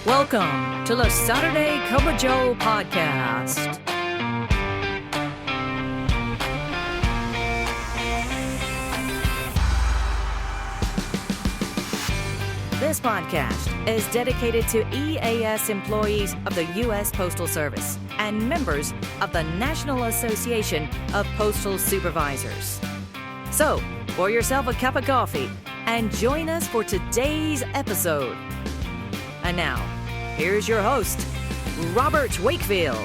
Welcome to the Saturday Cup of Joe podcast. This podcast is dedicated to EAS employees of the U.S. Postal Service and members of the National Association of Postal Supervisors. So, pour yourself a cup of coffee and join us for today's episode. And now, here's your host, Robert Wakefield.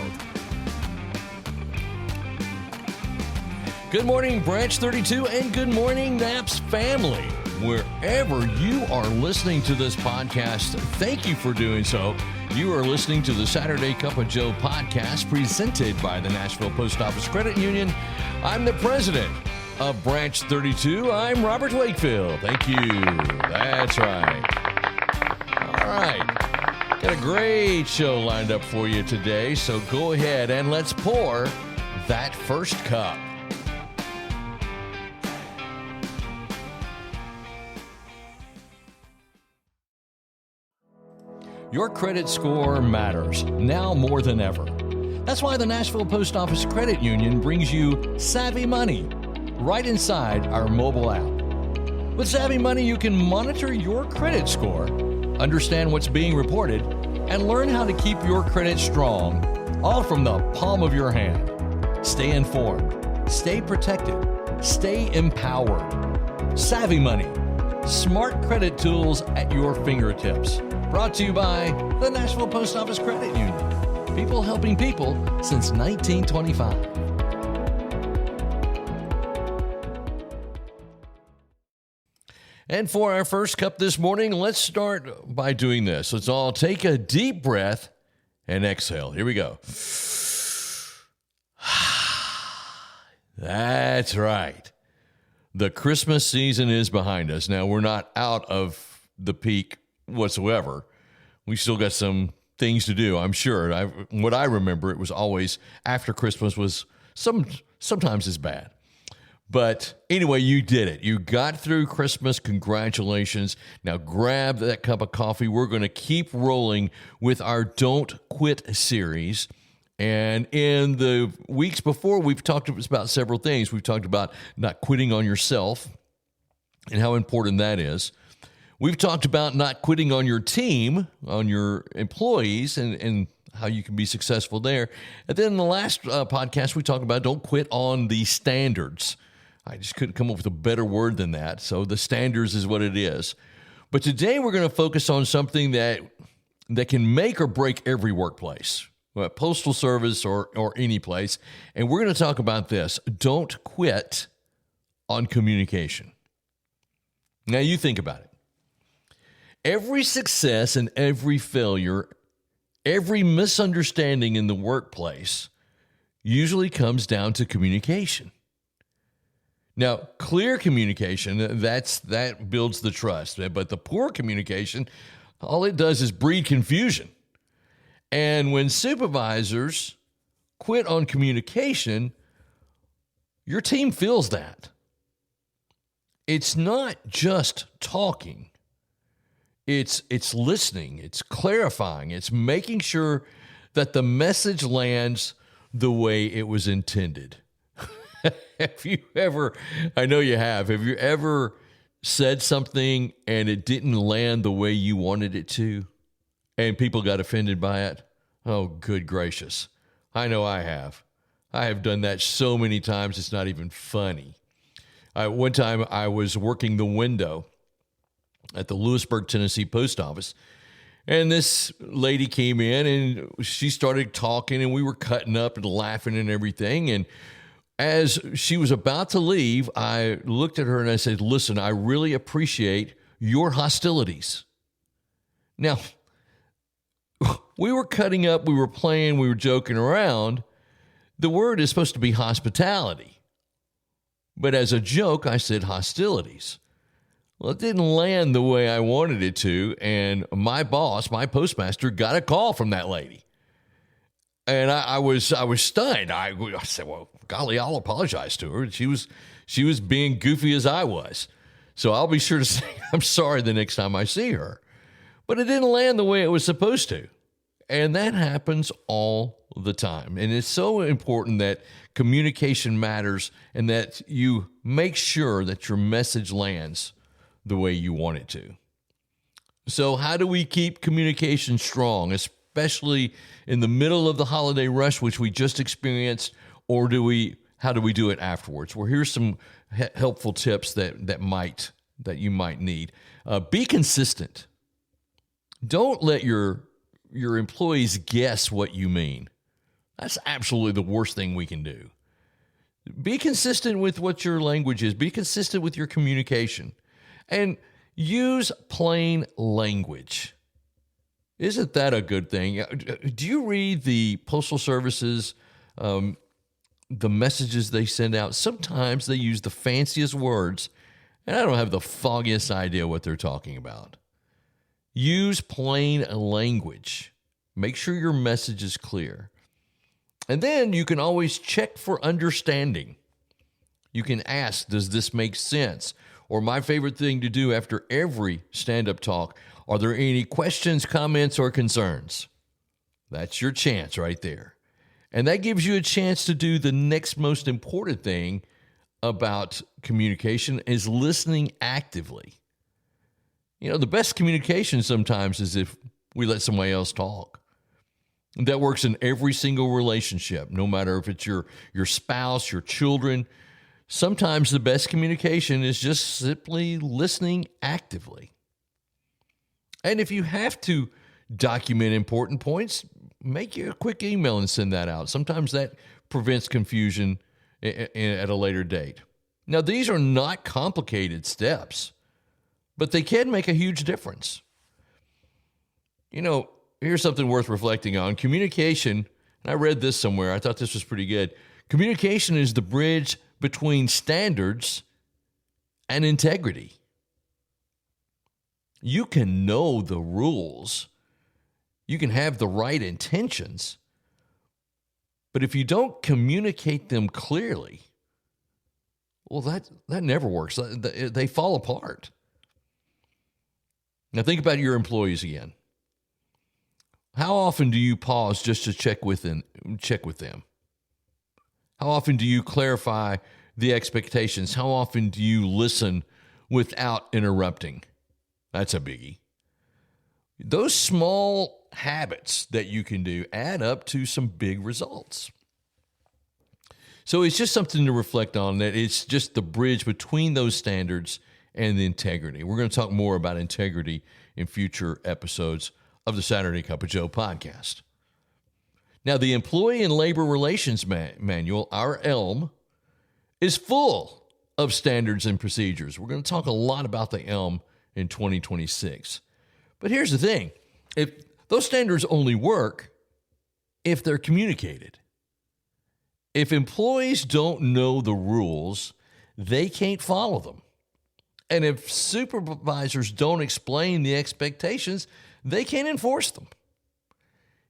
Good morning, Branch 32, and good morning, NAPS family. Wherever you are listening to this podcast, thank you for doing so. You are listening to the Saturday Cup of Joe podcast presented by the Nashville Post Office Credit Union. I'm the president of Branch 32. I'm Robert Wakefield. Thank you. That's right. All right. Got a great show lined up for you today, so go ahead and let's pour that first cup. Your credit score matters now more than ever. That's why the Nashville Post Office Credit Union brings you Savvy Money right inside our mobile app. With Savvy Money, you can monitor your credit score, understand what's being reported, and learn how to keep your credit strong, all from the palm of your hand. Stay informed, stay protected, stay empowered. Savvy Money, smart credit tools at your fingertips. Brought to you by the Nashville Post Office Credit Union. People helping people since 1925. And for our first cup this morning, let's start by doing this. Let's all take a deep breath and exhale. Here we go. That's right. The Christmas season is behind us. Now, we're not out of the peak whatsoever. We still got some things to do, I'm sure. What I remember, it was always after Christmas was sometimes as bad. But anyway, you did it. You got through Christmas. Congratulations. Now grab that cup of coffee. We're going to keep rolling with our Don't Quit series. And in the weeks before, we've talked about several things. We've talked about not quitting on yourself and how important that is. We've talked about not quitting on your team, on your employees, and how you can be successful there. And then in the last podcast, we talked about don't quit on the standards. I just couldn't come up with a better word than that. So the standards is what it is. But today we're going to focus on something that can make or break every workplace, postal service or any place. And we're going to talk about this. Don't quit on communication. Now you think about it. Every success and every failure, every misunderstanding in the workplace usually comes down to communication. Now, clear communication, that builds the trust. But the poor communication, all it does is breed confusion. And when supervisors quit on communication, your team feels that. It's not just talking. It's listening, it's clarifying, it's making sure that the message lands the way it was intended. Have you ever said something and it didn't land the way you wanted it to, and people got offended by it? Oh, good gracious. I know I have. I have done that so many times, it's not even funny. One time I was working the window at the Lewisburg, Tennessee post office. And this lady came in and she started talking and we were cutting up and laughing and everything. And as she was about to leave, I looked at her and I said, listen, I really appreciate your hostilities. Now, we were cutting up, we were playing, we were joking around. The word is supposed to be hospitality. But as a joke, I said hostilities. Well, it didn't land the way I wanted it to, and my boss, my postmaster, got a call from that lady. And I was stunned. I said, well, golly, I'll apologize to her. She was being goofy as I was. So I'll be sure to say I'm sorry the next time I see her. but it didn't land the way it was supposed to. And that happens all the time. And it's so important that communication matters and that you make sure that your message lands the way you want it to. So how do we keep communication strong, especially in the middle of the holiday rush, which we just experienced, or how do we do it afterwards? Well, here's some helpful tips that you might need. Be consistent. Don't let your employees guess what you mean. That's absolutely the worst thing we can do. Be consistent with what your language is. Be consistent with your communication. And use plain language. Isn't that a good thing? Do you read the Postal Service's, the messages they send out? Sometimes they use the fanciest words, and I don't have the foggiest idea what they're talking about. Use plain language. Make sure your message is clear. And then you can always check for understanding. You can ask, does this make sense? Or my favorite thing to do after every stand-up talk, are there any questions, comments, or concerns? That's your chance right there. And that gives you a chance to do the next most important thing about communication is listening actively. You know, the best communication sometimes is if we let somebody else talk. That works in every single relationship, no matter if it's your spouse, your children. Sometimes the best communication is just simply listening actively. And if you have to document important points, make you a quick email and send that out. Sometimes that prevents confusion at a later date. Now, these are not complicated steps, but they can make a huge difference. You know, here's something worth reflecting on. Communication, and I read this somewhere. I thought this was pretty good. Communication is the bridge between standards and integrity. You can know the rules. You can have the right intentions. But if you don't communicate them clearly, well, that never works. They fall apart. Now think about your employees again. How often do you pause just to check with them? How often do you clarify the expectations? How often do you listen without interrupting? That's a biggie. Those small habits that you can do add up to some big results. So it's just something to reflect on, that it's just the bridge between those standards and the integrity. We're going to talk more about integrity in future episodes of the Saturday Cup of Joe podcast. Now, the Employee and Labor Relations Manual, our ELM, is full of standards and procedures. We're going to talk a lot about the ELM in 2026. But here's the thing. If those standards only work if they're communicated. If employees don't know the rules, they can't follow them. And if supervisors don't explain the expectations, they can't enforce them.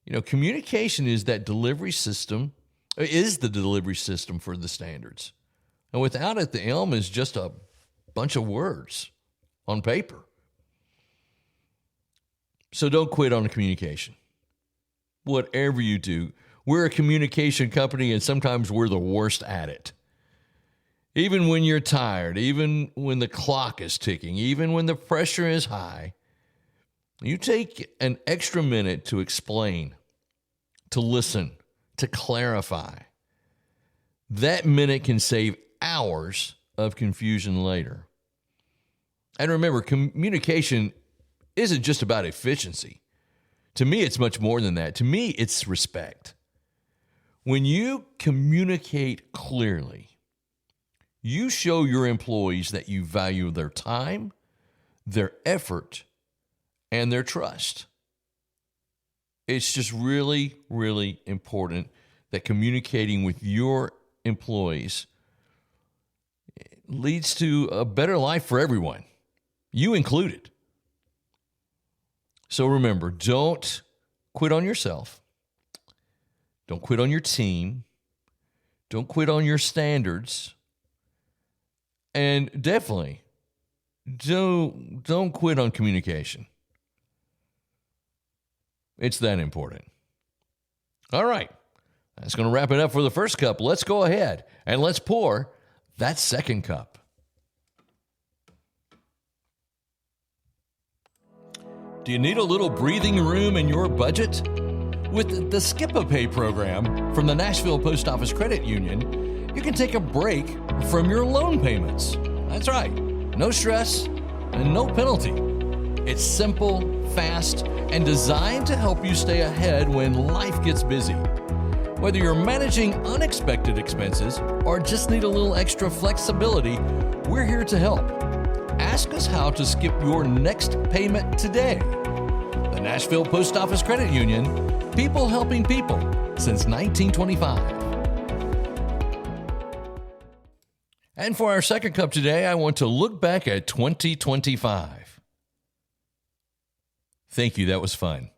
You know, communication is the delivery system for the standards. And without it, the ELM is just a bunch of words on paper. So don't quit on the communication. Whatever you do, we're a communication company, and sometimes we're the worst at it. Even when you're tired, even when the clock is ticking, even when the pressure is high, you take an extra minute to explain, to listen, to clarify. That minute can save hours of confusion later. And remember, communication isn't just about efficiency. To me, it's much more than that. To me, it's respect. When you communicate clearly, you show your employees that you value their time, their effort, and their trust. It's just really, really important that communicating with your employees leads to a better life for everyone, you included. So remember, don't quit on yourself. Don't quit on your team. Don't quit on your standards. And definitely don't quit on communication. It's that important. All right. That's going to wrap it up for the first cup. Let's go ahead and let's pour that second cup. Do you need a little breathing room in your budget? With the Skip-a-Pay program from the Nashville Post Office Credit Union, you can take a break from your loan payments. That's right. No stress and no penalty. It's simple, fast, and designed to help you stay ahead when life gets busy. Whether you're managing unexpected expenses or just need a little extra flexibility, we're here to help. Ask us how to skip your next payment today. The Nashville Post Office Credit Union, people helping people since 1925. And for our second cup today, I want to look back at 2025. Thank you, that was fun.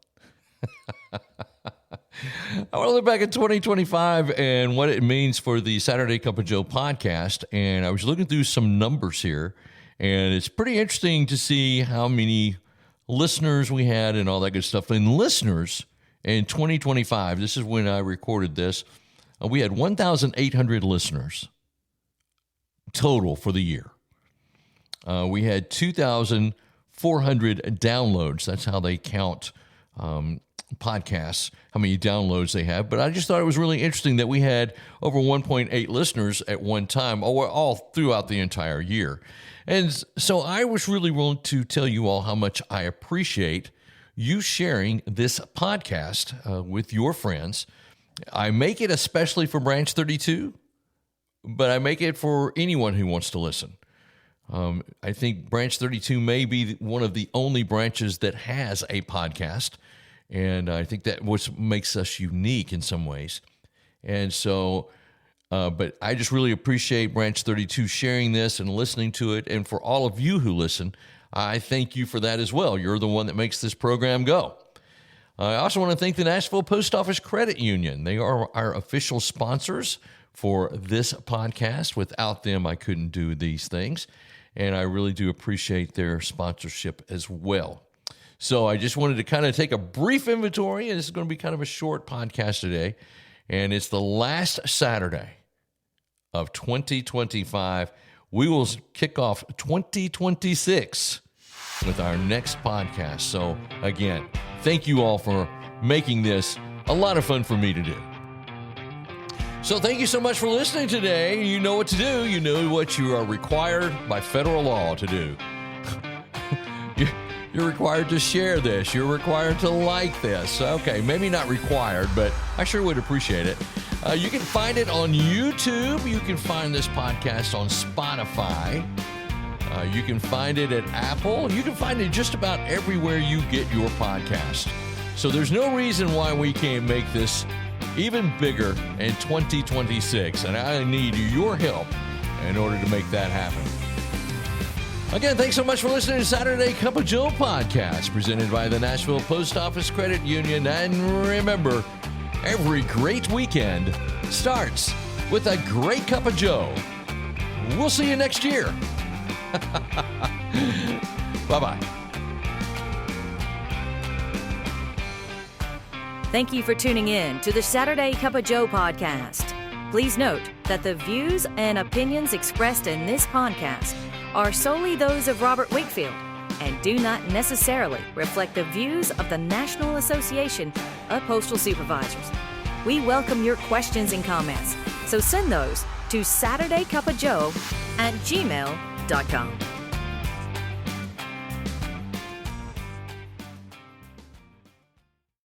I want to look back at 2025 and what it means for the Saturday Cup of Joe podcast. And I was looking through some numbers here, and it's pretty interesting to see how many listeners we had and all that good stuff. And listeners in 2025, this is when I recorded this, we had 1,800 listeners total for the year. We had 2,400 downloads. That's how they count podcasts, how many downloads they have. But I just thought it was really interesting that we had over 1.8 listeners at one time, all throughout the entire year. And so I was really willing to tell you all how much I appreciate you sharing this podcast with your friends. I make it especially for Branch 32, but I make it for anyone who wants to listen. I think Branch 32 may be one of the only branches that has a podcast, and I think that what makes us unique in some ways. And so, but I just really appreciate Branch 32 sharing this and listening to it, and for all of you who listen, I thank you for that as well. You're the one that makes this program go. I also want to thank the Nashville Post Office Credit Union. They are our official sponsors for this podcast. Without them, I couldn't do these things. And I really do appreciate their sponsorship as well. So I just wanted to kind of take a brief inventory. And this is going to be kind of a short podcast today. And it's the last Saturday of 2025. We will kick off 2026 with our next podcast. So again, thank you all for making this a lot of fun for me to do. So thank you so much for listening today. You know what to do. You know what you are required by federal law to do. You're required to share this. You're required to like this. Okay, maybe not required, but I sure would appreciate it. You can find it on YouTube. You can find this podcast on Spotify. You can find it at Apple. You can find it just about everywhere you get your podcast. So there's no reason why we can't make this even bigger in 2026. And I need your help in order to make that happen. Again, thanks so much for listening to Saturday Cup of Joe podcast presented by the Nashville Post Office Credit Union. And remember, every great weekend starts with a great cup of Joe. We'll see you next year. Bye-bye. Thank you for tuning in to the Saturday Cup of Joe podcast. Please note that the views and opinions expressed in this podcast are solely those of Robert Wakefield and do not necessarily reflect the views of the National Association of Postal Supervisors. We welcome your questions and comments, so send those to SaturdayCupofJoe@gmail.com.